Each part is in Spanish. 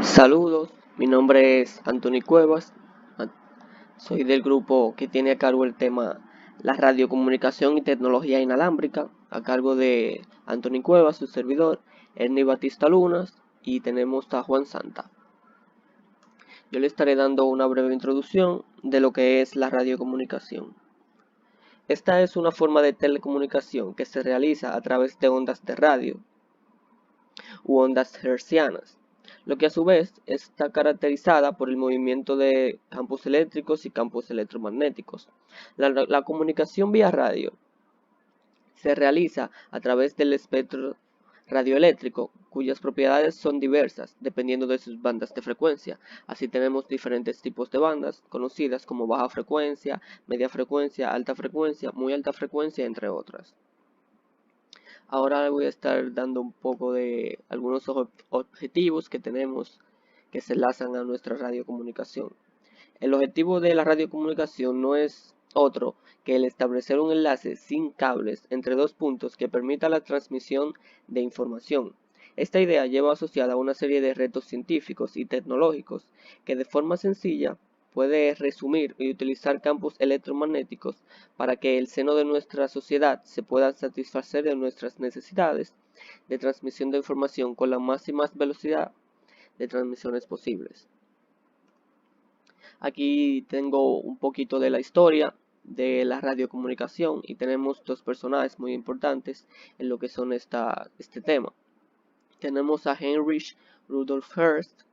Saludos, mi nombre es Anthony Cuevas, soy del grupo que tiene a cargo el tema la radiocomunicación y tecnología inalámbrica, a cargo de Anthony Cuevas, su servidor, Ernie Batista Lunas y tenemos a Juan Santa. Yo le estaré dando una breve introducción de lo que es la radiocomunicación. Esta es una forma de telecomunicación que se realiza a través de ondas de radio u ondas hertzianas, lo que a su vez está caracterizada por el movimiento de campos eléctricos y campos electromagnéticos. La comunicación vía radio se realiza a través del espectro radioeléctrico, cuyas propiedades son diversas dependiendo de sus bandas de frecuencia. Así tenemos diferentes tipos de bandas conocidas como baja frecuencia, media frecuencia, muy alta frecuencia, entre otras. Ahora voy a estar dando un poco de algunos objetivos que tenemos que se enlazan a nuestra radiocomunicación. El objetivo de la radiocomunicación no es otro que el establecer un enlace sin cables entre dos puntos que permita la transmisión de información. Esta idea lleva asociada una serie de retos científicos y tecnológicos que de forma sencilla puede resumir y utilizar campos electromagnéticos para que el seno de nuestra sociedad se pueda satisfacer de nuestras necesidades de transmisión de información con la máxima velocidad de transmisiones posibles. Aquí tengo un poquito de la historia de la radiocomunicación y tenemos dos personajes muy importantes en lo que son este tema. Tenemos a Heinrich Rudolf Hertz,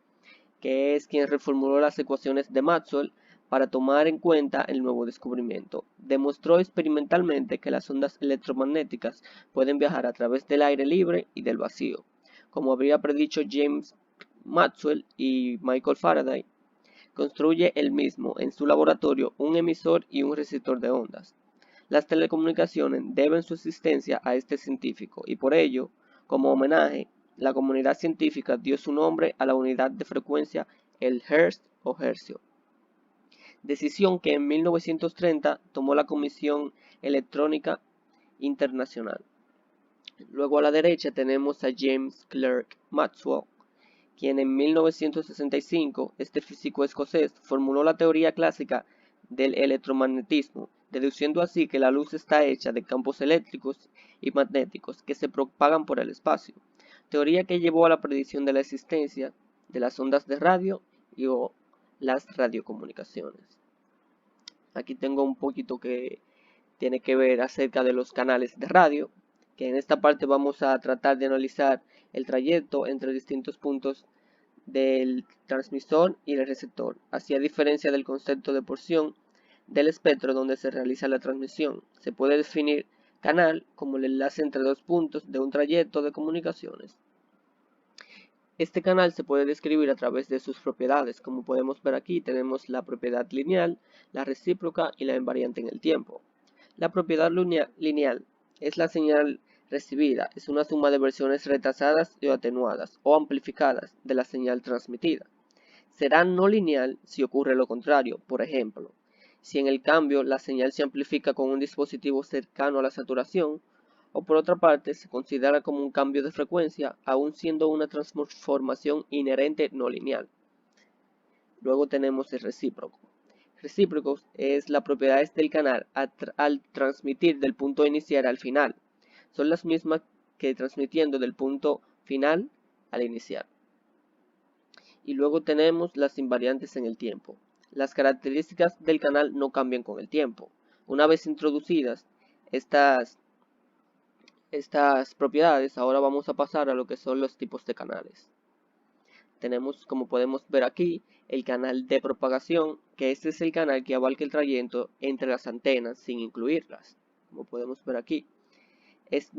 que es quien reformuló las ecuaciones de Maxwell para tomar en cuenta el nuevo descubrimiento. Demostró experimentalmente que las ondas electromagnéticas pueden viajar a través del aire libre y del vacío, como habría predicho James Maxwell y Michael Faraday. Construye él mismo en su laboratorio un emisor y un receptor de ondas. Las telecomunicaciones deben su existencia a este científico y por ello, como homenaje, la comunidad científica dio su nombre a la unidad de frecuencia, el hertz o hercio. Decisión que en 1930 tomó la Comisión Electrónica Internacional. Luego a la derecha tenemos a James Clerk Maxwell, quien en 1965, este físico escocés, formuló la teoría clásica del electromagnetismo, deduciendo así que la luz está hecha de campos eléctricos y magnéticos que se propagan por el espacio, teoría que llevó a la predicción de la existencia de las ondas de radio y o las radiocomunicaciones. Aquí tengo un poquito que tiene que ver acerca de los canales de radio, que en esta parte vamos a tratar de analizar el trayecto entre distintos puntos del transmisor y el receptor, así a diferencia del concepto de porción del espectro donde se realiza la transmisión. Se puede definir canal como el enlace entre dos puntos de un trayecto de comunicaciones. Este canal se puede describir a través de sus propiedades, como podemos ver aquí tenemos la propiedad lineal, la recíproca y la invariante en el tiempo. La propiedad lineal es la señal recibida, es una suma de versiones retrasadas o atenuadas o amplificadas de la señal transmitida. Será no lineal si ocurre lo contrario, por ejemplo, si en el cambio la señal se amplifica con un dispositivo cercano a la saturación, o por otra parte se considera como un cambio de frecuencia, aun siendo una transformación inherente no lineal. Luego tenemos el recíproco. Recíprocos es la propiedad del canal al transmitir del punto inicial al final. Son las mismas que transmitiendo del punto final al inicial. Y luego tenemos las invariantes en el tiempo. Las características del canal no cambian con el tiempo. Una vez introducidas estas propiedades, ahora vamos a pasar a lo que son los tipos de canales. Tenemos, como podemos ver aquí, el canal de propagación, que este es el canal que abarca el trayecto entre las antenas sin incluirlas. Como podemos ver aquí, es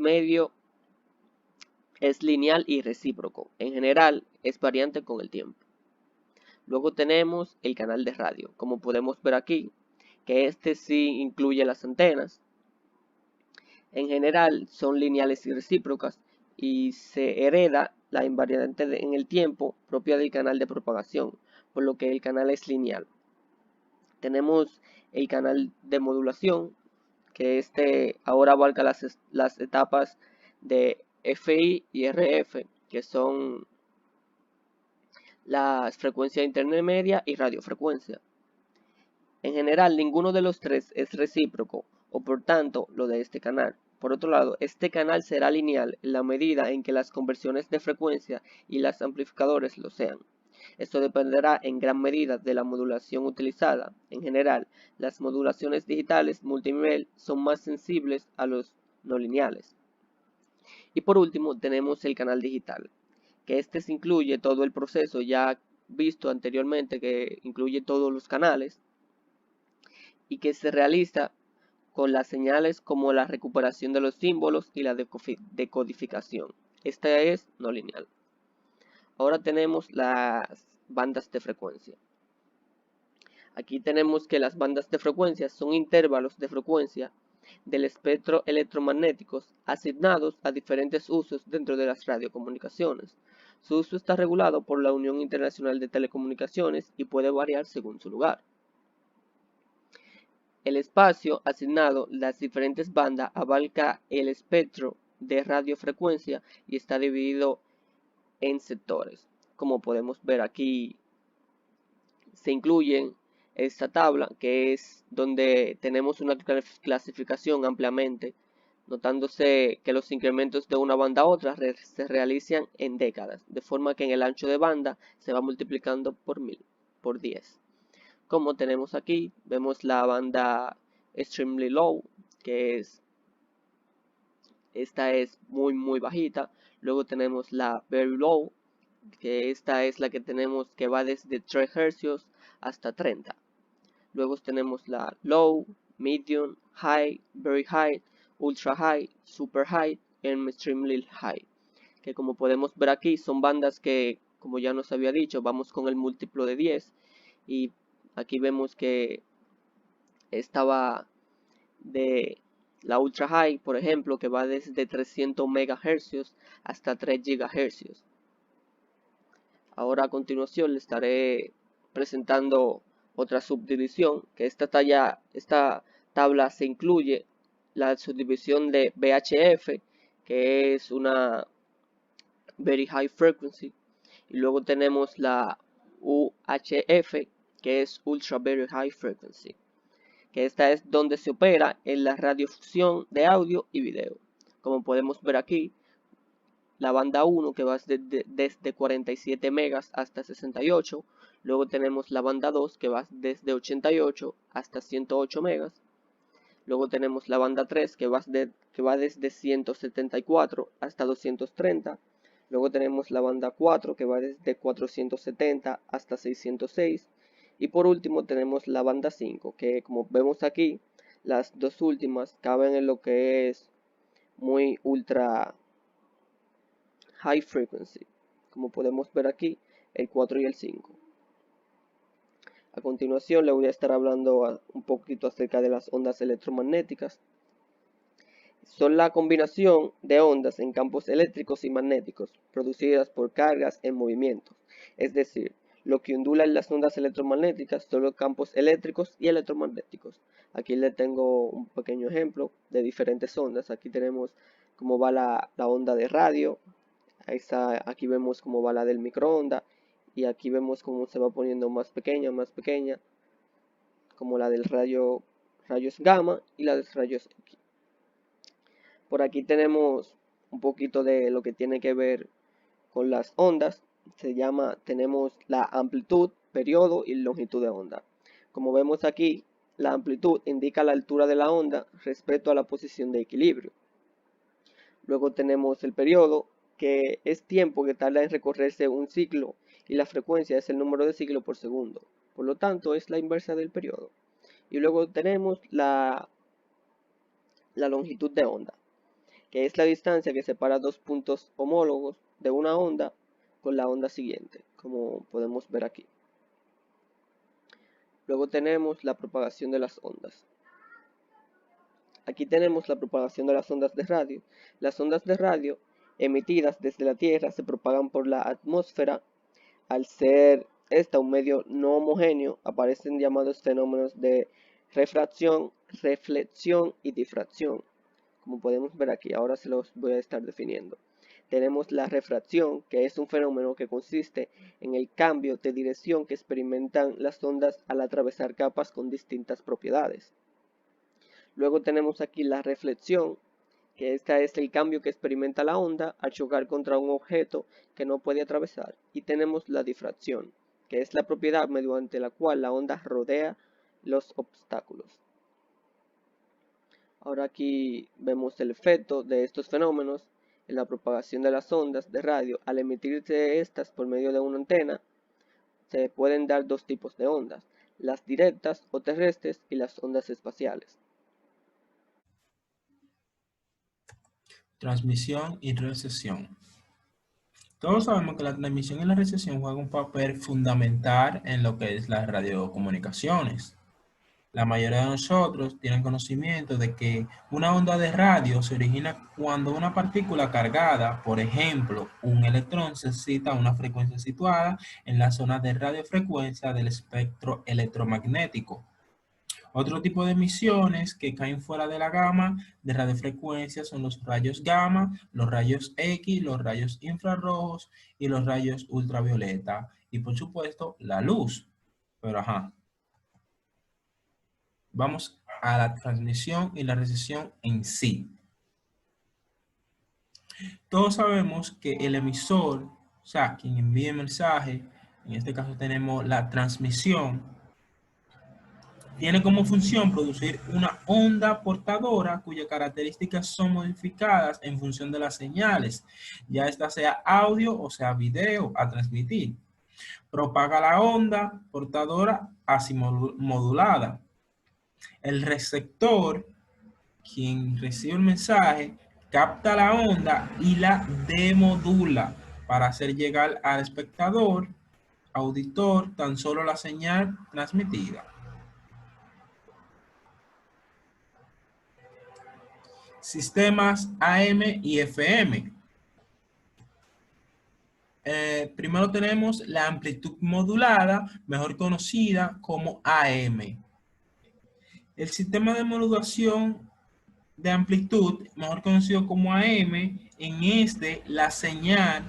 lineal y recíproco. En general, es variante con el tiempo. Luego tenemos el canal de radio, como podemos ver aquí, que este sí incluye las antenas. En general, son lineales y recíprocas y se hereda la invariante en el tiempo propia del canal de propagación, por lo que el canal es lineal. Tenemos el canal de modulación, que este ahora abarca las etapas de FI y RF, que son las frecuencias intermedia y radiofrecuencia. En general, ninguno de los tres es recíproco, o por tanto, lo de este canal. Por otro lado, este canal será lineal en la medida en que las conversiones de frecuencia y los amplificadores lo sean. Esto dependerá en gran medida de la modulación utilizada. En general, las modulaciones digitales multinivel son más sensibles a los no lineales. Y por último, tenemos el canal digital, que este se incluye todo el proceso ya visto anteriormente, que incluye todos los canales y que se realiza con las señales como la recuperación de los símbolos y la decodificación. Esta es no lineal. Ahora tenemos las bandas de frecuencia. Aquí tenemos que las bandas de frecuencia son intervalos de frecuencia del espectro electromagnéticos asignados a diferentes usos dentro de las radiocomunicaciones. Su uso está regulado por la Unión Internacional de Telecomunicaciones y puede variar según su lugar. El espacio asignado a las diferentes bandas abarca el espectro de radiofrecuencia y está dividido en sectores. Como podemos ver aquí, se incluyen esta tabla, que es donde tenemos una clasificación ampliamente, notándose que los incrementos de una banda a otra se realizan en décadas, de forma que en el ancho de banda se va multiplicando por 1000, por 10. Como tenemos aquí, vemos la banda extremely low, que esta es muy bajita. Luego tenemos la very low, que esta es la que tenemos que va desde 3 Hz hasta 30. Luego tenemos la low, medium, high, very high, ultra high, super high y extremely high, que como podemos ver aquí son bandas que, como ya nos había dicho, vamos con el múltiplo de 10, y aquí vemos que estaba de la ultra high, por ejemplo, que va desde 300 MHz hasta 3 GHz. Ahora a continuación le estaré presentando otra subdivisión, que esta tabla se incluye la subdivisión de VHF, que es una Very High Frequency, y luego tenemos la UHF, que es Ultra Very High Frequency, que esta es donde se opera en la radiodifusión de audio y video. Como podemos ver aquí, la banda 1 que va desde 47 megas hasta 68, luego tenemos la banda 2 que va desde 88 hasta 108 megas, luego tenemos la banda 3 que va desde 174 hasta 230, luego tenemos la banda 4 que va desde 470 hasta 606, y por último tenemos la banda 5, que como vemos aquí, las dos últimas caben en lo que es muy ultra high frequency, como podemos ver aquí, el 4 y el 5. A continuación le voy a estar hablando un poquito acerca de las ondas electromagnéticas. Son la combinación de ondas en campos eléctricos y magnéticos producidas por cargas en movimiento. Es decir, lo que ondula en las ondas electromagnéticas son los campos eléctricos y electromagnéticos. Aquí le tengo un pequeño ejemplo de diferentes ondas. Aquí tenemos cómo va la onda de radio. Aquí vemos cómo va la del microondas, y aquí vemos cómo se va poniendo más pequeña, como la del rayos gamma y la de rayos X. Por aquí tenemos un poquito de lo que tiene que ver con las ondas. Tenemos la amplitud, periodo y longitud de onda. Como vemos aquí, la amplitud indica la altura de la onda respecto a la posición de equilibrio. Luego tenemos el periodo, que es tiempo que tarda en recorrerse un ciclo, y la frecuencia es el número de ciclos por segundo. Por lo tanto, es la inversa del periodo. Y luego tenemos la longitud de onda, que es la distancia que separa dos puntos homólogos de una onda con la onda siguiente, como podemos ver aquí. Luego tenemos la propagación de las ondas. Aquí tenemos la propagación de las ondas de radio. Las ondas de radio emitidas desde la Tierra se propagan por la atmósfera. Al ser esta un medio no homogéneo, aparecen llamados fenómenos de refracción, reflexión y difracción, como podemos ver aquí. Ahora se los voy a estar definiendo. Tenemos la refracción, que es un fenómeno que consiste en el cambio de dirección que experimentan las ondas al atravesar capas con distintas propiedades. Luego tenemos aquí la reflexión, que esta es el cambio que experimenta la onda al chocar contra un objeto que no puede atravesar. Y tenemos la difracción, que es la propiedad mediante la cual la onda rodea los obstáculos. Ahora aquí vemos el efecto de estos fenómenos en la propagación de las ondas de radio. Al emitirse estas por medio de una antena, se pueden dar dos tipos de ondas, las directas o terrestres y las ondas espaciales. Transmisión y recepción. Todos sabemos que la transmisión y la recepción juegan un papel fundamental en lo que es las radiocomunicaciones. La mayoría de nosotros tienen conocimiento de que una onda de radio se origina cuando una partícula cargada, por ejemplo, un electrón, se excita a una frecuencia situada en la zona de radiofrecuencia del espectro electromagnético. Otro tipo de emisiones que caen fuera de la gama de radiofrecuencia son los rayos gamma, los rayos X, los rayos infrarrojos y los rayos ultravioleta. Y por supuesto, la luz. Pero vamos a la transmisión y la recepción en sí. Todos sabemos que el emisor, o sea, quien envía el mensaje, en este caso tenemos la transmisión, tiene como función producir una onda portadora cuyas características son modificadas en función de las señales, ya esta sea audio o sea video a transmitir. Propaga la onda portadora así modulada. El receptor, quien recibe el mensaje, capta la onda y la demodula para hacer llegar al espectador, auditor, tan solo la señal transmitida. Sistemas AM y FM. Primero tenemos la amplitud modulada, mejor conocida como AM. El sistema de modulación de amplitud, mejor conocido como AM, en este la señal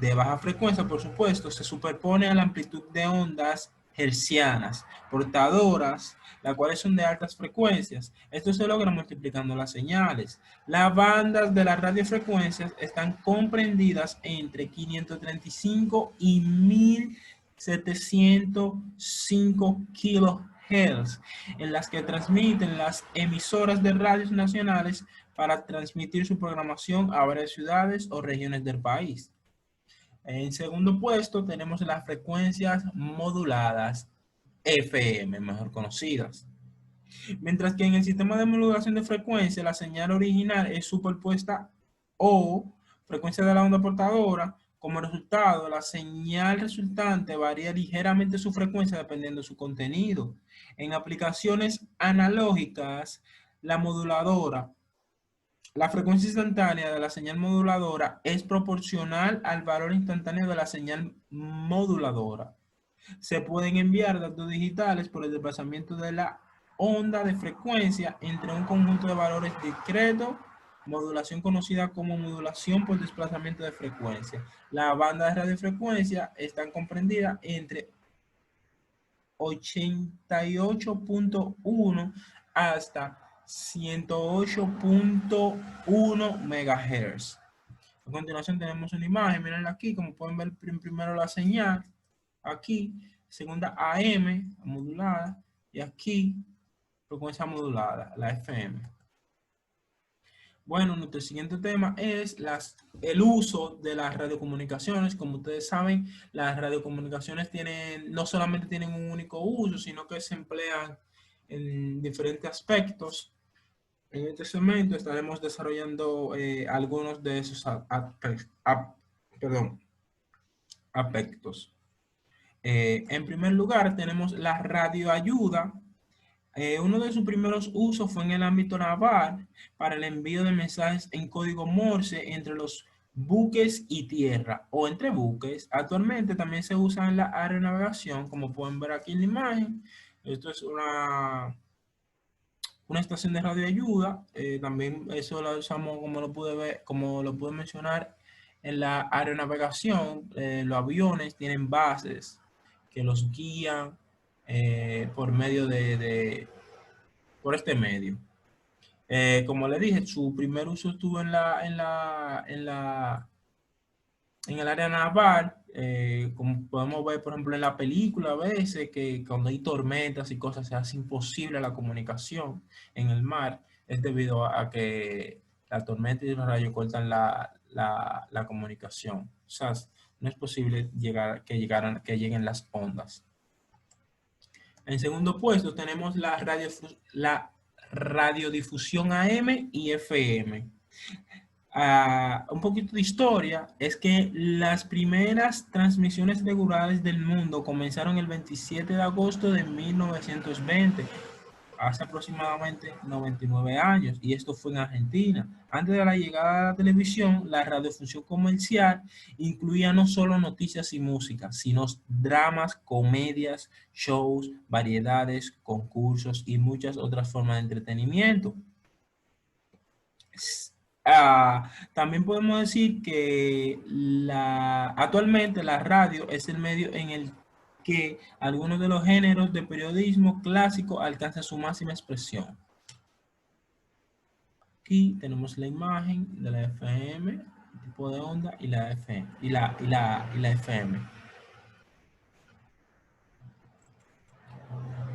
de baja frecuencia, por supuesto, se superpone a la amplitud de ondas hertzianas, portadoras, las cuales son de altas frecuencias. Esto se logra multiplicando las señales. Las bandas de las radiofrecuencias están comprendidas entre 535 y 1705 kHz, en las que transmiten las emisoras de radios nacionales para transmitir su programación a varias ciudades o regiones del país. En segundo puesto tenemos las frecuencias moduladas FM, mejor conocidas. Mientras que en el sistema de modulación de frecuencia la señal original es superpuesta o frecuencia de la onda portadora. Como resultado, la señal resultante varía ligeramente su frecuencia dependiendo de su contenido. En aplicaciones analógicas, la frecuencia instantánea de la señal moduladora es proporcional al valor instantáneo de la señal moduladora. Se pueden enviar datos digitales por el desplazamiento de la onda de frecuencia entre un conjunto de valores discretos, modulación conocida como modulación por desplazamiento de frecuencia. Las bandas de radiofrecuencia están comprendidas entre 88.1 hasta 108.1 MHz. A continuación tenemos una imagen, miren aquí, como pueden ver primero la señal, aquí, segunda AM modulada, y aquí frecuencia modulada, la FM. Bueno, nuestro siguiente tema es el uso de las radiocomunicaciones. Como ustedes saben, las radiocomunicaciones no solamente tienen un único uso, sino que se emplean en diferentes aspectos. En este segmento estaremos desarrollando algunos de esos aspectos. En primer lugar, tenemos la radioayuda. Uno de sus primeros usos fue en el ámbito naval para el envío de mensajes en código Morse entre los buques y tierra o entre buques. Actualmente también se usa en la aeronavegación, como pueden ver aquí en la imagen. Esto es una estación de radioayuda. También eso lo usamos, como lo pude mencionar en la aeronavegación, los aviones tienen bases que los guían por medio por este medio. Como le dije, su primer uso estuvo en el área naval, como podemos ver, por ejemplo, en la película a veces, que cuando hay tormentas y cosas se hace imposible la comunicación en el mar, es debido a que la tormenta y los rayos cortan la comunicación. O sea, no es posible que lleguen las ondas. En segundo puesto tenemos la radiodifusión AM y FM. Un poquito de historia es que las primeras transmisiones regulares del mundo comenzaron el 27 de agosto de 1920, hace aproximadamente 99 años, y esto fue en Argentina. Antes de la llegada de la televisión, la radiofusión comercial incluía no solo noticias y música, sino dramas, comedias, shows, variedades, concursos y muchas otras formas de entretenimiento. También podemos decir que actualmente la radio es el medio en el que algunos de los géneros de periodismo clásico alcanzan su máxima expresión. Aquí tenemos la imagen de la FM, el tipo de onda y la FM. Y la FM.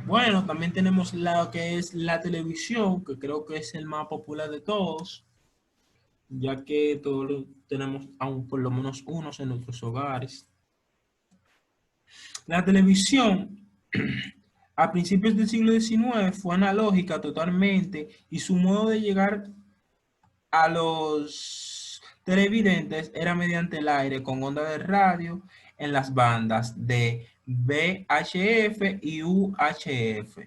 Bueno, también tenemos lo que es la televisión, que creo que es el más popular de todos, ya que todos tenemos aún por lo menos unos en nuestros hogares. La televisión a principios del siglo XIX fue analógica totalmente y su modo de llegar a los televidentes era mediante el aire con onda de radio en las bandas de VHF y UHF.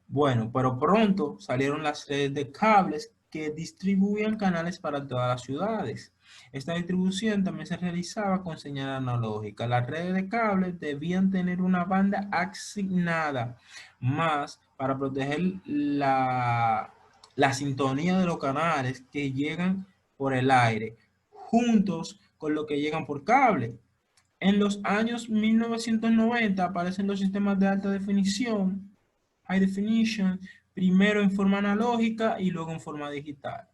Bueno, pero pronto salieron las redes de cables que distribuían canales para todas las ciudades. Esta distribución también se realizaba con señal analógica. Las redes de cables debían tener una banda asignada, más para proteger la sintonía de los canales que llegan por el aire, juntos con lo que llegan por cable. En los años 1990 aparecen los sistemas de alta definición, High Definition, primero en forma analógica y luego en forma digital.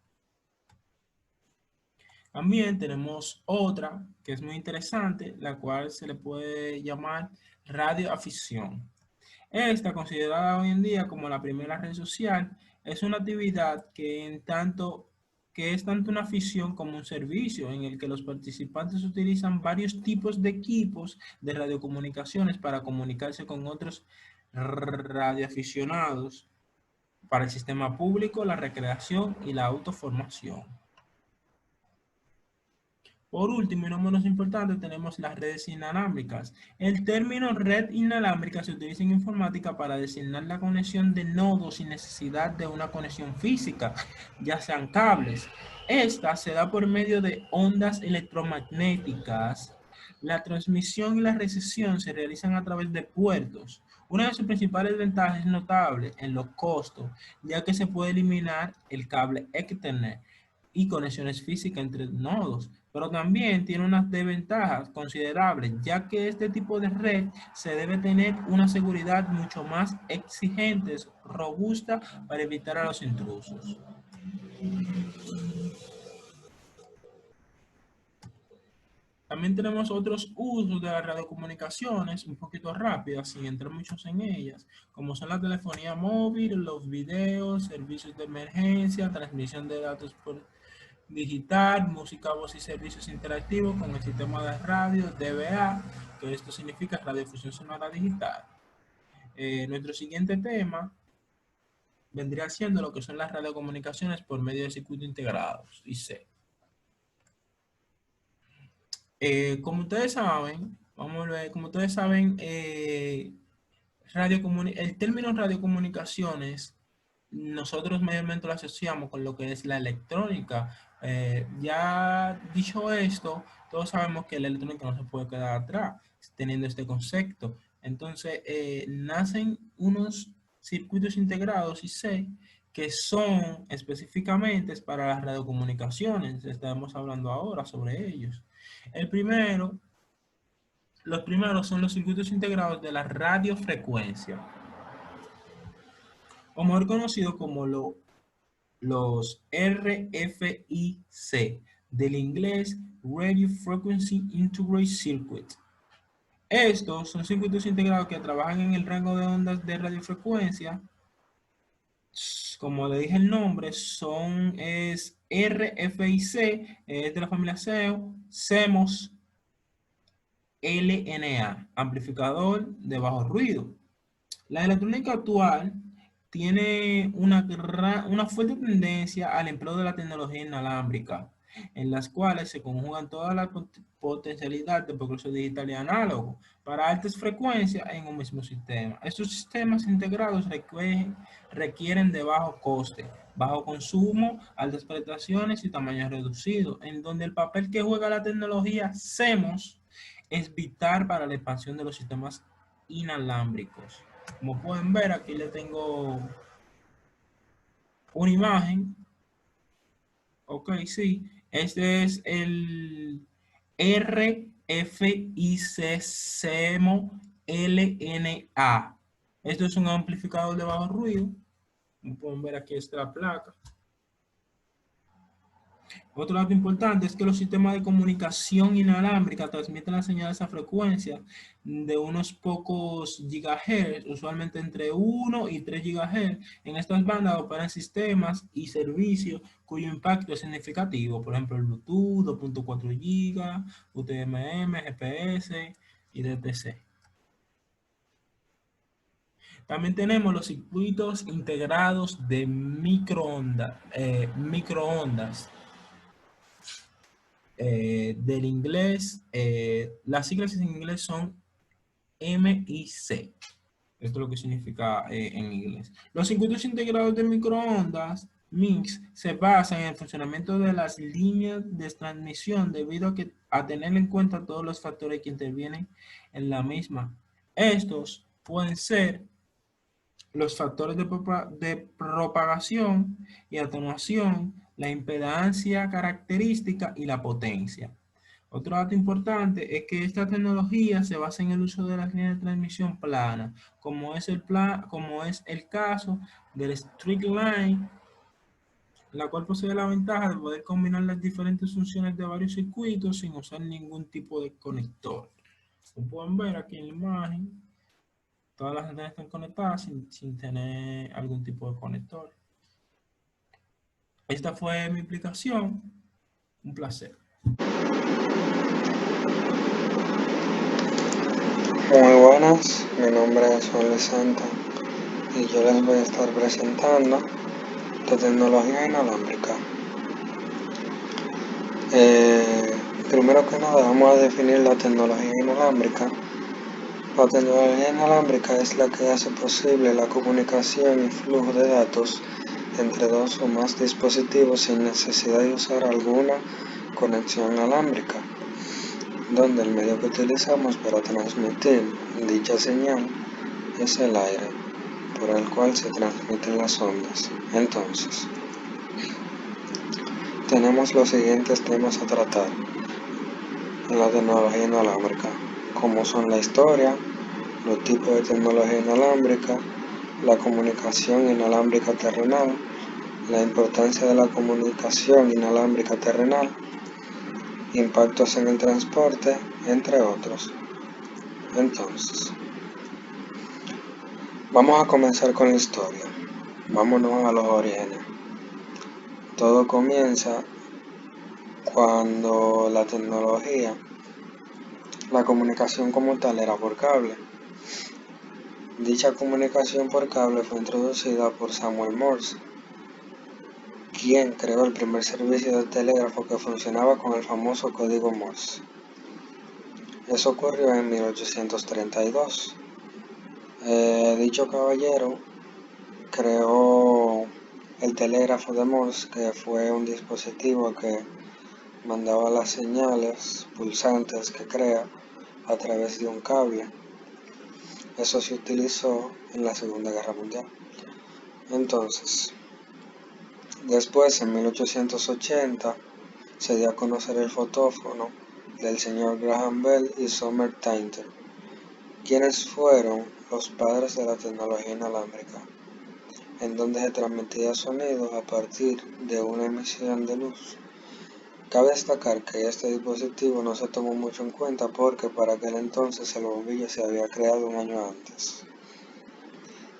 También tenemos otra que es muy interesante, la cual se le puede llamar radioafición. Esta, considerada hoy en día como la primera red social, es una actividad que es tanto una afición como un servicio en el que los participantes utilizan varios tipos de equipos de radiocomunicaciones para comunicarse con otros radioaficionados para el sistema público, la recreación y la autoformación. Por último y no menos importante, tenemos las redes inalámbricas. El término red inalámbrica se utiliza en informática para designar la conexión de nodos sin necesidad de una conexión física, ya sean cables. Esta se da por medio de ondas electromagnéticas. La transmisión y la recepción se realizan a través de puertos. Una de sus principales ventajas es notable en los costos, ya que se puede eliminar el cable Ethernet y conexiones físicas entre nodos, pero también tiene unas desventajas considerables, ya que este tipo de red se debe tener una seguridad mucho más exigente, robusta, para evitar a los intrusos. También tenemos otros usos de las radiocomunicaciones, un poquito rápidas, sin entrar muchos en ellas, como son la telefonía móvil, los videos, servicios de emergencia, transmisión de datos por digital, música, voz y servicios interactivos con el sistema de radio DBA, que esto significa radiodifusión sonora digital. Nuestro siguiente tema vendría siendo lo que son las radiocomunicaciones por medio de circuitos integrados, IC. Como ustedes saben, vamos a ver, como ustedes saben, el término radiocomunicaciones nosotros mayormente lo asociamos con lo que es la electrónica. Ya dicho esto, todos sabemos que la electrónica no se puede quedar atrás teniendo este concepto. Entonces, nacen unos circuitos integrados IC que son específicamente para las radiocomunicaciones. Estamos hablando ahora sobre ellos. Los primeros son los circuitos integrados de la radiofrecuencia, o mejor conocido como los RFIC, del inglés Radio Frequency Integrated Circuit. Estos son circuitos integrados que trabajan en el rango de ondas de radiofrecuencia. Como le dije el nombre, es RFIC, es de la familia SEO, CMOS, LNA, amplificador de bajo ruido. La electrónica actual tiene una fuerte tendencia al empleo de la tecnología inalámbrica, en las cuales se conjugan toda la potencialidad de progreso digital y análogo para altas frecuencias en un mismo sistema. Estos sistemas integrados requieren de bajo coste, bajo consumo, altas prestaciones y tamaño reducido, en donde el papel que juega la tecnología CMOS es vital para la expansión de los sistemas inalámbricos. Como pueden ver, aquí le tengo una imagen. Ok, sí. Este es el RFIC CEMO LNA. Esto es un amplificador de bajo ruido. Como pueden ver, aquí está la placa. Otro dato importante es que los sistemas de comunicación inalámbrica transmiten las señales a frecuencia de unos pocos gigahertz, usualmente entre 1 y 3 gigahertz. En estas bandas operan sistemas y servicios cuyo impacto es significativo, por ejemplo el Bluetooth, 2.4 GB, UTMM, GPS y DTC. También tenemos los circuitos integrados de microondas. Del inglés, las siglas en inglés son MIC. Esto es lo que significa en inglés. Los circuitos integrados de microondas, MICs, se basan en el funcionamiento de las líneas de transmisión debido a tener en cuenta todos los factores que intervienen en la misma. Estos pueden ser los factores de propagación y atenuación, la impedancia característica y la potencia. Otro dato importante es que esta tecnología se basa en el uso de las líneas de transmisión plana, como es el caso del Straight Line, la cual posee la ventaja de poder combinar las diferentes funciones de varios circuitos sin usar ningún tipo de conector. Como pueden ver aquí en la imagen, todas las antenas están conectadas sin tener algún tipo de conector. Esta fue mi explicación. Un placer. Muy buenas, mi nombre es Juan Luis Santa y yo les voy a estar presentando la tecnología inalámbrica. Primero que nada vamos a definir la tecnología inalámbrica. La tecnología inalámbrica es la que hace posible la comunicación y flujo de datos entre dos o más dispositivos sin necesidad de usar alguna conexión inalámbrica, donde el medio que utilizamos para transmitir dicha señal es el aire, por el cual se transmiten las ondas. Entonces, tenemos los siguientes temas a tratar en la tecnología inalámbrica, como son la historia, los tipos de tecnología inalámbrica, la comunicación inalámbrica terrenal, la importancia de la comunicación inalámbrica terrenal, impactos en el transporte, entre otros. Entonces, vamos a comenzar con la historia. Vámonos a los orígenes. Todo comienza cuando la tecnología, la comunicación como tal era por cable. Dicha comunicación por cable fue introducida por Samuel Morse, quien creó el primer servicio de telégrafo que funcionaba con el famoso código Morse. Eso ocurrió en 1832. Dicho caballero creó el telégrafo de Morse, que fue un dispositivo que mandaba las señales pulsantes que crea a través de un cable. Eso se utilizó en la Segunda Guerra Mundial. Entonces, después en 1880 se dio a conocer el fotófono del señor Graham Bell y Summer Tainter, quienes fueron los padres de la tecnología inalámbrica, en donde se transmitía sonido a partir de una emisión de luz. Cabe destacar que este dispositivo no se tomó mucho en cuenta porque para aquel entonces el bombillo se había creado un año antes.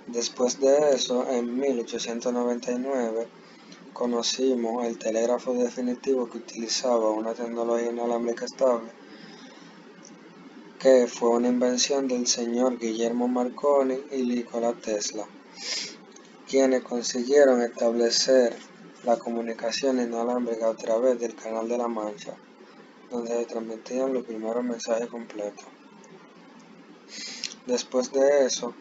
Después de eso, en 1899, conocimos el telégrafo definitivo que utilizaba una tecnología inalámbrica estable, que fue una invención del señor Guillermo Marconi y Nikola Tesla, quienes consiguieron establecer la comunicación inalámbrica a través del Canal de la Mancha, donde se transmitían los primeros mensajes completos. Después de eso,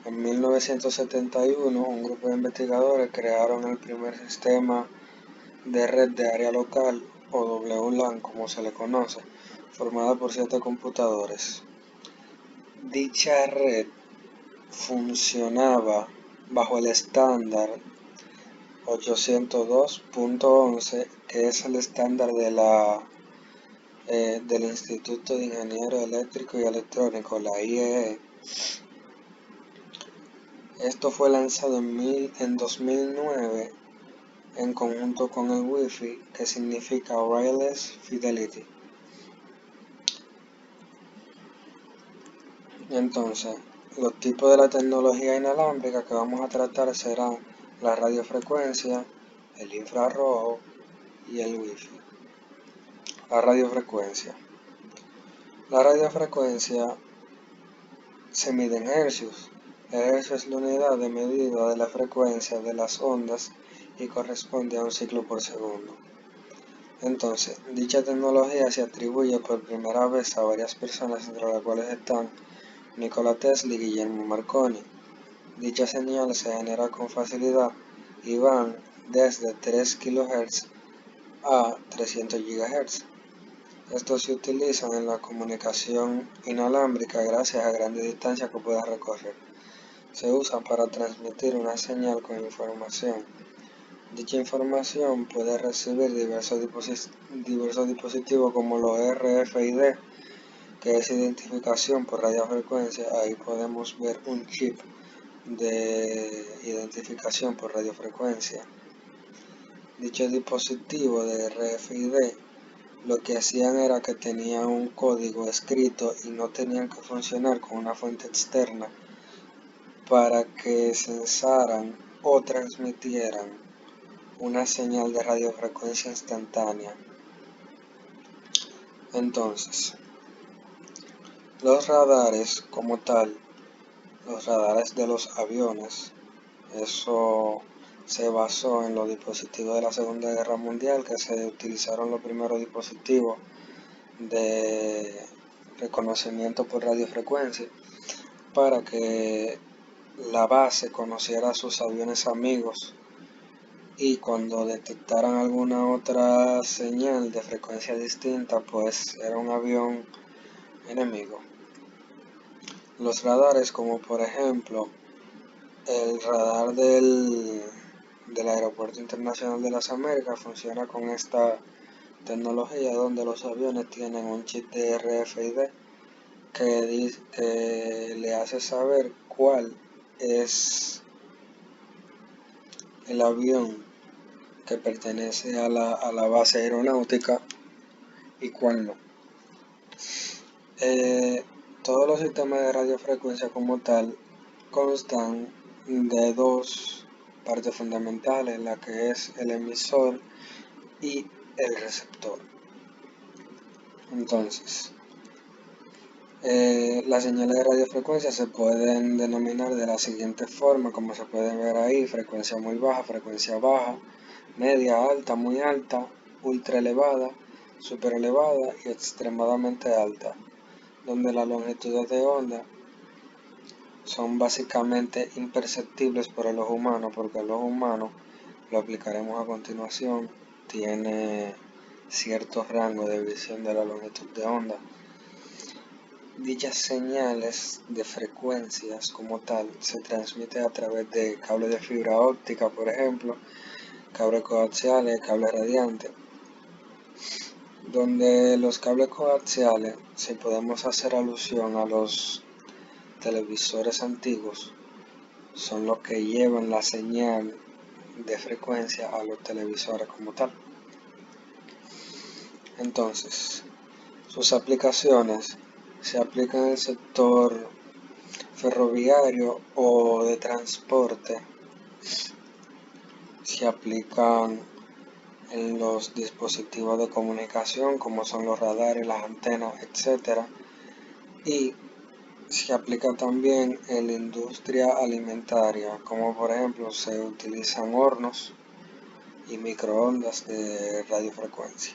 en 1971, un grupo de investigadores crearon el primer sistema de red de área local, o WLAN como se le conoce, formada por 7 computadores. Dicha red funcionaba bajo el estándar 802.11, que es el estándar del Instituto de Ingenieros Eléctricos y Electrónicos, la IEE. Esto fue lanzado en 2009 en conjunto con el Wi-Fi, que significa Wireless Fidelity. Entonces, los tipos de la tecnología inalámbrica que vamos a tratar serán la radiofrecuencia, el infrarrojo y el Wi-Fi. La radiofrecuencia. La radiofrecuencia se mide en hercios. El hercio es la unidad de medida de la frecuencia de las ondas y corresponde a un ciclo por segundo. Entonces, dicha tecnología se atribuye por primera vez a varias personas, entre las cuales están Nikola Tesla y Guillermo Marconi. Dicha señal se genera con facilidad y van desde 3 kHz a 300 GHz. Estos se utilizan en la comunicación inalámbrica gracias a grandes distancias que pueden recorrer. Se usan para transmitir una señal con información. Dicha información puede recibir diversos dispositivos como los RFID, que es identificación por radiofrecuencia. Ahí podemos ver un chip de identificación por radiofrecuencia. Dicho dispositivo de RFID lo que hacían era que tenían un código escrito y no tenían que funcionar con una fuente externa para que sensaran o transmitieran una señal de radiofrecuencia instantánea. Entonces, los radares como tal, los radares de los aviones, eso se basó en los dispositivos de la Segunda Guerra Mundial, que se utilizaron los primeros dispositivos de reconocimiento por radiofrecuencia para que la base conociera a sus aviones amigos y cuando detectaran alguna otra señal de frecuencia distinta, pues era un avión enemigo. Los radares, como por ejemplo el radar del Aeropuerto Internacional de las Américas, funciona con esta tecnología donde los aviones tienen un chip de RFID que le hace saber cuál es el avión que pertenece a la base aeronáutica y cuál no. Todos los sistemas de radiofrecuencia como tal constan de 2 partes fundamentales, la que es el emisor y el receptor. Entonces, las señales de radiofrecuencia se pueden denominar de la siguiente forma, como se puede ver ahí: frecuencia muy baja, frecuencia baja, media, alta, muy alta, ultra elevada, super elevada y extremadamente alta, donde las longitudes de onda son básicamente imperceptibles por el ojo humano, porque el ojo humano, lo aplicaremos a continuación, tiene cierto rango de visión de la longitud de onda. Dichas señales de frecuencias como tal se transmiten a través de cables de fibra óptica, por ejemplo, cables coaxiales, cables radiantes. donde los cables coaxiales, si podemos hacer alusión a los televisores antiguos, son los que llevan la señal de frecuencia a los televisores como tal. Entonces, sus aplicaciones se aplican en el sector ferroviario o de transporte, se aplican en los dispositivos de comunicación como son los radares, las antenas, etc. Y se aplica también en la industria alimentaria, como por ejemplo se utilizan hornos y microondas de radiofrecuencia.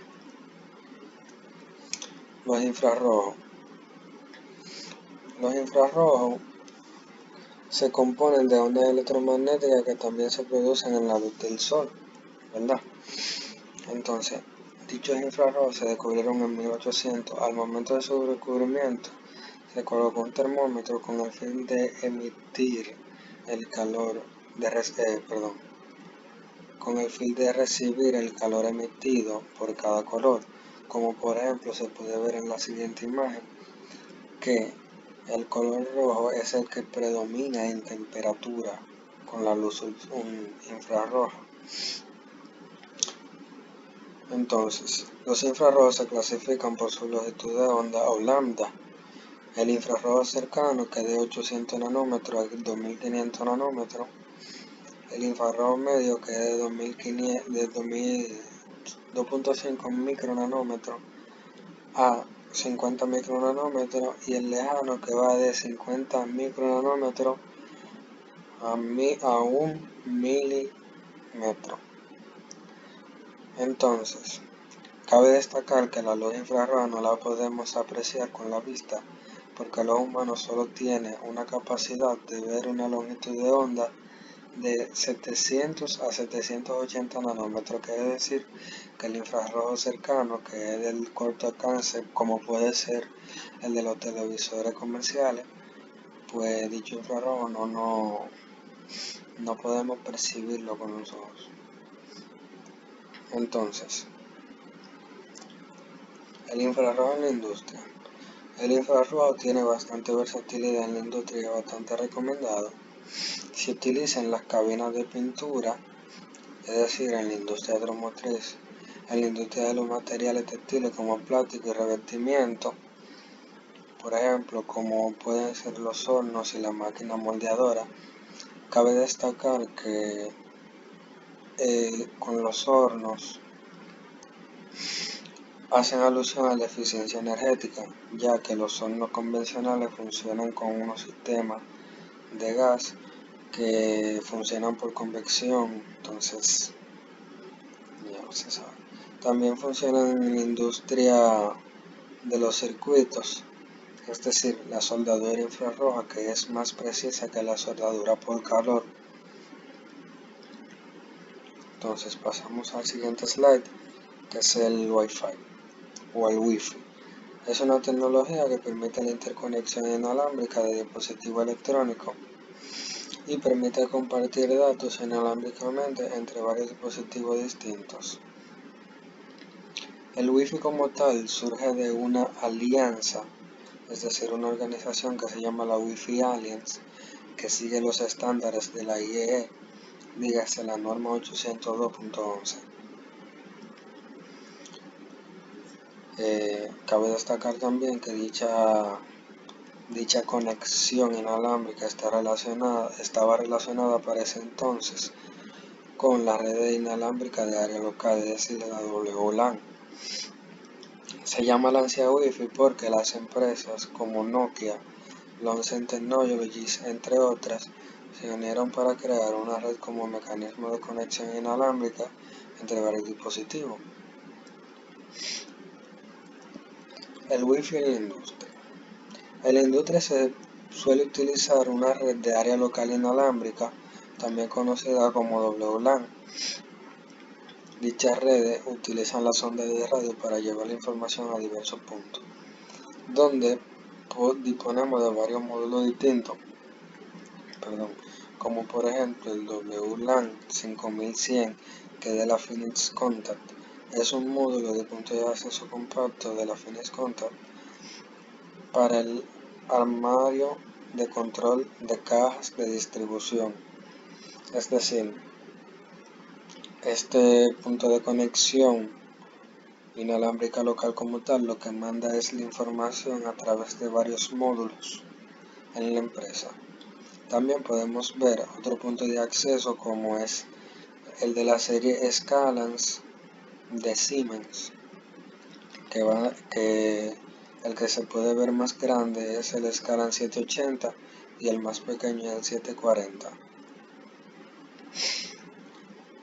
Los infrarrojos. Los infrarrojos se componen de ondas electromagnéticas que también se producen en la luz del sol, ¿verdad? Entonces, dichos infrarrojos se descubrieron en 1800. Al momento de su descubrimiento, se colocó un termómetro con el fin de emitir el calor, con el fin de recibir el calor emitido por cada color, como por ejemplo se puede ver en la siguiente imagen, que el color rojo es el que predomina en temperatura con la luz infrarroja. Entonces, los infrarrojos se clasifican por su longitud de onda o lambda. El infrarrojo cercano, que es de 800 nanómetros a 2500 nanómetros. El infrarrojo medio, que es de 2.5 micronanómetros a 50 micronanómetros, y el lejano, que va de 50 micronanómetros a 1 milímetro. Entonces, cabe destacar que la luz infrarroja no la podemos apreciar con la vista, porque el ojo humano solo tiene una capacidad de ver una longitud de onda de 700 a 780 nanómetros, quiere decir que el infrarrojo cercano, que es del corto alcance, como puede ser el de los televisores comerciales, pues dicho infrarrojo no podemos percibirlo con los ojos. Entonces, el infrarrojo en la industria. El infrarrojo tiene bastante versatilidad en la industria y es bastante recomendado. Se utiliza en las cabinas de pintura, es decir, en la industria automotriz, en la industria de los materiales textiles como plástico y revestimiento, por ejemplo, como pueden ser los hornos y la máquina moldeadora. Cabe destacar que con los hornos hacen alusión a la eficiencia energética, ya que los hornos convencionales funcionan con unos sistemas de gas que funcionan por convección, entonces ya se sabe. También funcionan en la industria de los circuitos, es decir, la soldadura infrarroja, que es más precisa que la soldadura por calor. Entonces pasamos al siguiente slide, que es el Wi-Fi o el Wi-Fi. Es una tecnología que permite la interconexión inalámbrica de dispositivos electrónicos y permite compartir datos inalámbricamente entre varios dispositivos distintos. El Wi-Fi como tal surge de una alianza, es decir, una organización que se llama la Wi-Fi Alliance, que sigue los estándares de la IEEE, dígase la norma 802.11. Cabe destacar también que dicha conexión inalámbrica estaba relacionada para ese entonces con la red inalámbrica de área local, es decir, la WLAN. Se llama lancia Wi-Fi porque las empresas como Nokia, Lonzen Technologies, entre otras, se unieron para crear una red como mecanismo de conexión inalámbrica entre varios dispositivos. El Wi-Fi en la industria. En la industria se suele utilizar una red de área local inalámbrica, también conocida como WLAN. Dichas redes utilizan las ondas de radio para llevar la información a diversos puntos, donde disponemos de varios módulos distintos, como por ejemplo el WLAN 5100, que es de la Phoenix Contact, es un módulo de punto de acceso compacto de la Phoenix Contact para el armario de control de cajas de distribución. Es decir, este punto de conexión inalámbrica local como tal lo que manda es la información a través de varios módulos en la empresa. También podemos ver otro punto de acceso como es el de la serie Scalance de Siemens, el que se puede ver más grande es el Scalance 780 y el más pequeño es el 740,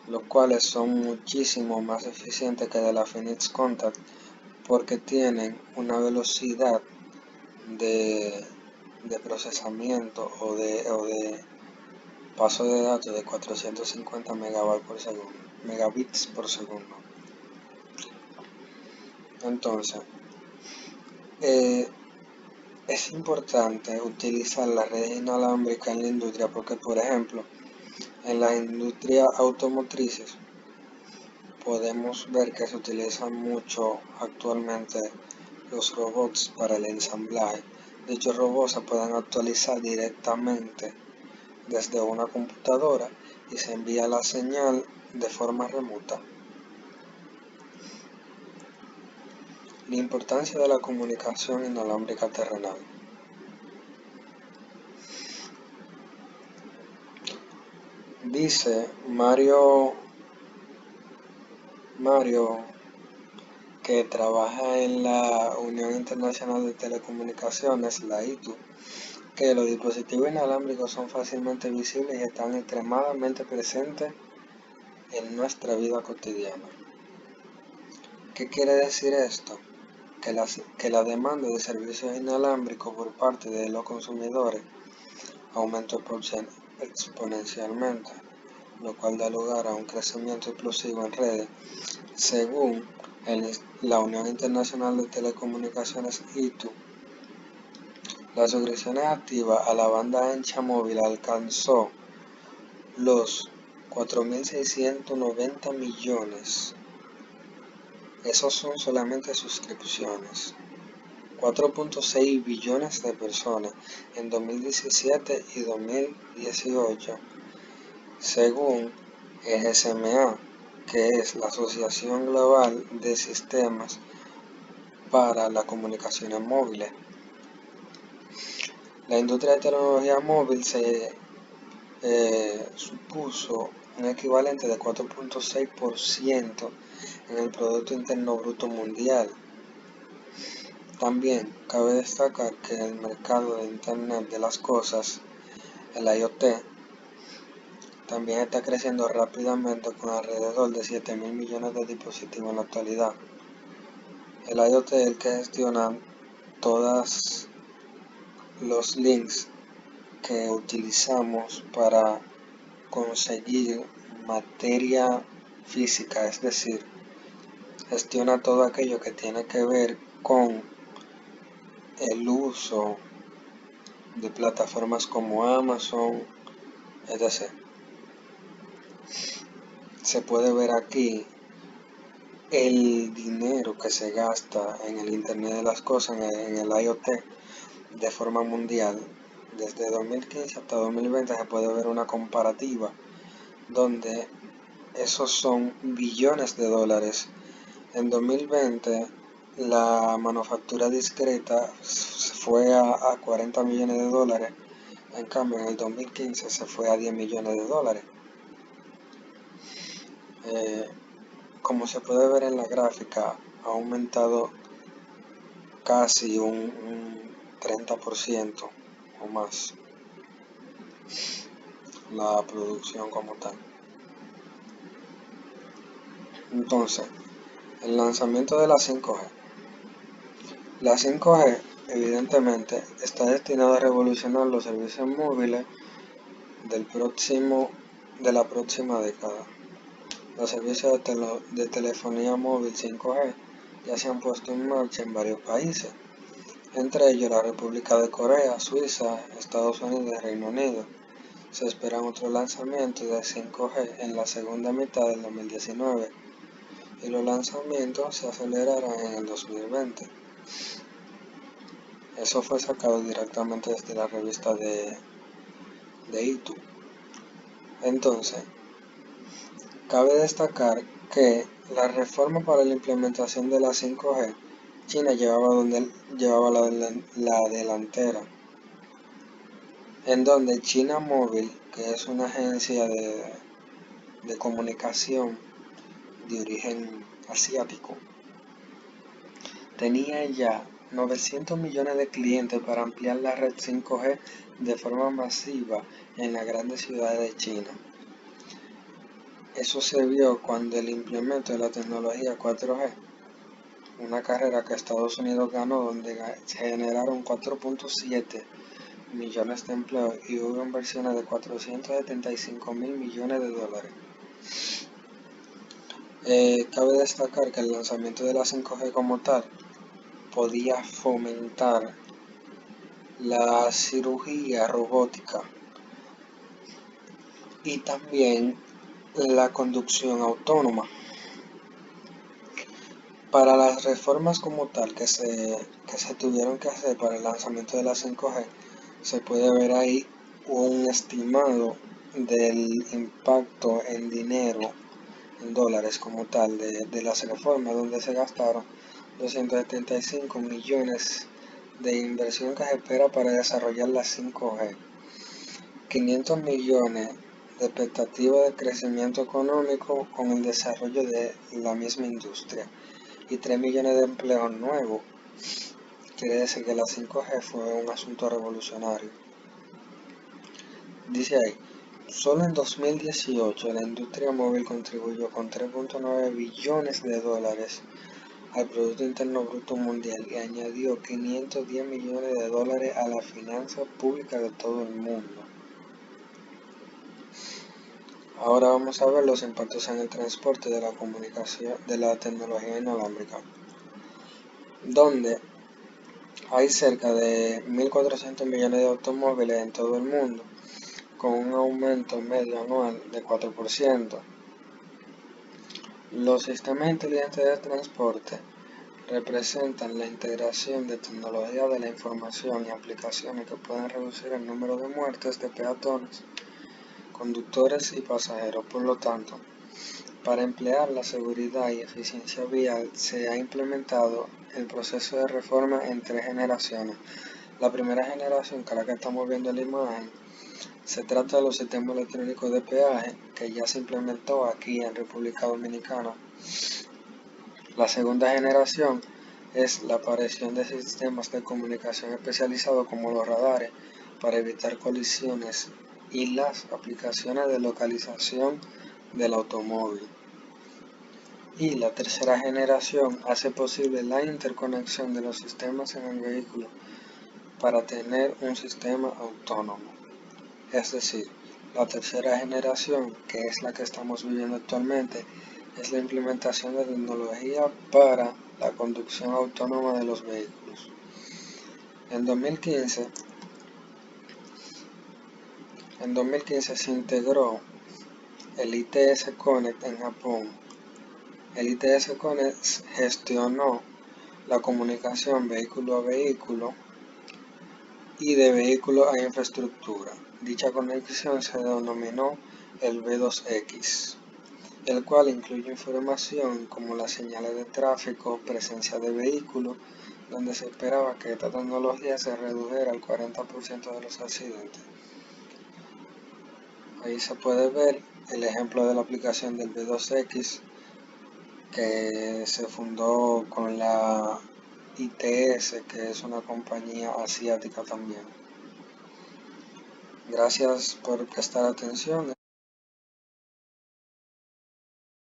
los cuales son muchísimo más eficientes que de la Phoenix Contact porque tienen una velocidad de procesamiento o de paso de datos de 450 megabits por segundo. Entonces, es importante utilizar las redes inalámbricas en la industria porque, por ejemplo, en las industrias automotrices podemos ver que se utilizan mucho actualmente los robots para el ensamblaje. Dichos robots se pueden actualizar directamente desde una computadora y se envía la señal de forma remota. La importancia de la comunicación inalámbrica terrenal. Dice Mario que trabaja en la Unión Internacional de Telecomunicaciones, la ITU, que los dispositivos inalámbricos son fácilmente visibles y están extremadamente presentes en nuestra vida cotidiana. ¿Qué quiere decir esto? Que la demanda de servicios inalámbricos por parte de los consumidores aumentó exponencialmente, lo cual da lugar a un crecimiento explosivo en redes. Según la Unión Internacional de Telecomunicaciones ITU, las suscripciones activas a la banda ancha móvil alcanzó los 4.690 millones. Esos son solamente suscripciones. 4.6 billones de personas en 2017 y 2018, según GSMA, que es la Asociación Global de Sistemas para las Comunicaciones Móviles. La industria de tecnología móvil se supuso un equivalente de 4.6% en el Producto Interno Bruto Mundial. También cabe destacar que el mercado de Internet de las Cosas, el IoT, también está creciendo rápidamente con alrededor de 7.000 millones de dispositivos en la actualidad. El IoT es el que gestiona todos los links que utilizamos para conseguir materia física, es decir, gestiona todo aquello que tiene que ver con el uso de plataformas como Amazon, etc. Se puede ver aquí el dinero que se gasta en el Internet de las Cosas, en el IoT, de forma mundial. Desde 2015 hasta 2020 se puede ver una comparativa donde esos son billones de dólares. En 2020 la manufactura discreta fue a 40 millones de dólares, en cambio en el 2015 se fue a 10 millones de dólares. Como se puede ver en la gráfica, ha aumentado casi un 30% o más la producción como tal. Entonces, el lanzamiento de la 5G. La 5G evidentemente está destinado a revolucionar los servicios móviles de la próxima década. Los servicios de telefonía móvil 5G ya se han puesto en marcha en varios países, entre ellos la República de Corea, Suiza, Estados Unidos y Reino Unido. Se esperan otros lanzamientos de 5G en la segunda mitad del 2019. y los lanzamientos se acelerarán en el 2020. Eso fue sacado directamente desde la revista de ITU. Entonces, cabe destacar que la reforma para la implementación de la 5G, China llevaba la delantera, en donde China Mobile, que es una agencia de comunicación de origen asiático, tenía ya 900 millones de clientes para ampliar la red 5G de forma masiva en las grandes ciudades de China. Eso se vio cuando el implemento de la tecnología 4G, una carrera que Estados Unidos ganó, donde se generaron 4.7 millones de empleos y hubo inversiones de 475 mil millones de dólares. Cabe destacar que el lanzamiento de la 5G como tal podía fomentar la cirugía robótica y también la conducción autónoma. Para las reformas como tal que se tuvieron que hacer para el lanzamiento de la 5G, se puede ver ahí un estimado del impacto en dinero, en dólares como tal, de las reformas, donde se gastaron 275 millones de inversión que se espera para desarrollar la 5G, 500 millones de expectativa de crecimiento económico con el desarrollo de la misma industria y 3 millones de empleos nuevos. Quiere decir que la 5G fue un asunto revolucionario. Dice ahí, solo en 2018 la industria móvil contribuyó con 3.9 billones de dólares al Producto Interno Bruto Mundial y añadió 510 millones de dólares a la finanza pública de todo el mundo. Ahora vamos a ver los impactos en el transporte de la comunicación de la tecnología inalámbrica, donde hay cerca de 1.400 millones de automóviles en todo el mundo, con un aumento medio anual de 4%. Los sistemas inteligentes de transporte representan la integración de tecnología de la información y aplicaciones que pueden reducir el número de muertes de peatones, conductores y pasajeros. Por lo tanto, para emplear la seguridad y eficiencia vial se ha implementado el proceso de reforma en 3 generaciones. La primera generación, que es la que estamos viendo en la imagen, se trata de los sistemas electrónicos de peaje que ya se implementó aquí en República Dominicana. La segunda generación es la aparición de sistemas de comunicación especializados como los radares para evitar colisiones y las aplicaciones de localización del automóvil. Y la tercera generación hace posible la interconexión de los sistemas en el vehículo para tener un sistema autónomo. Es decir, la tercera generación, que es la que estamos viviendo actualmente, es la implementación de tecnología para la conducción autónoma de los vehículos. En 2015 se integró el ITS Connect en Japón. El ITS Connect gestionó la comunicación vehículo a vehículo y de vehículo a infraestructura. Dicha conexión se denominó el V2X, el cual incluye información como las señales de tráfico, presencia de vehículos, donde se esperaba que esta tecnología se redujera al 40% de los accidentes. Ahí se puede ver el ejemplo de la aplicación del V2X, que se fundó con la ITS, que es una compañía asiática también. Gracias por prestar atención.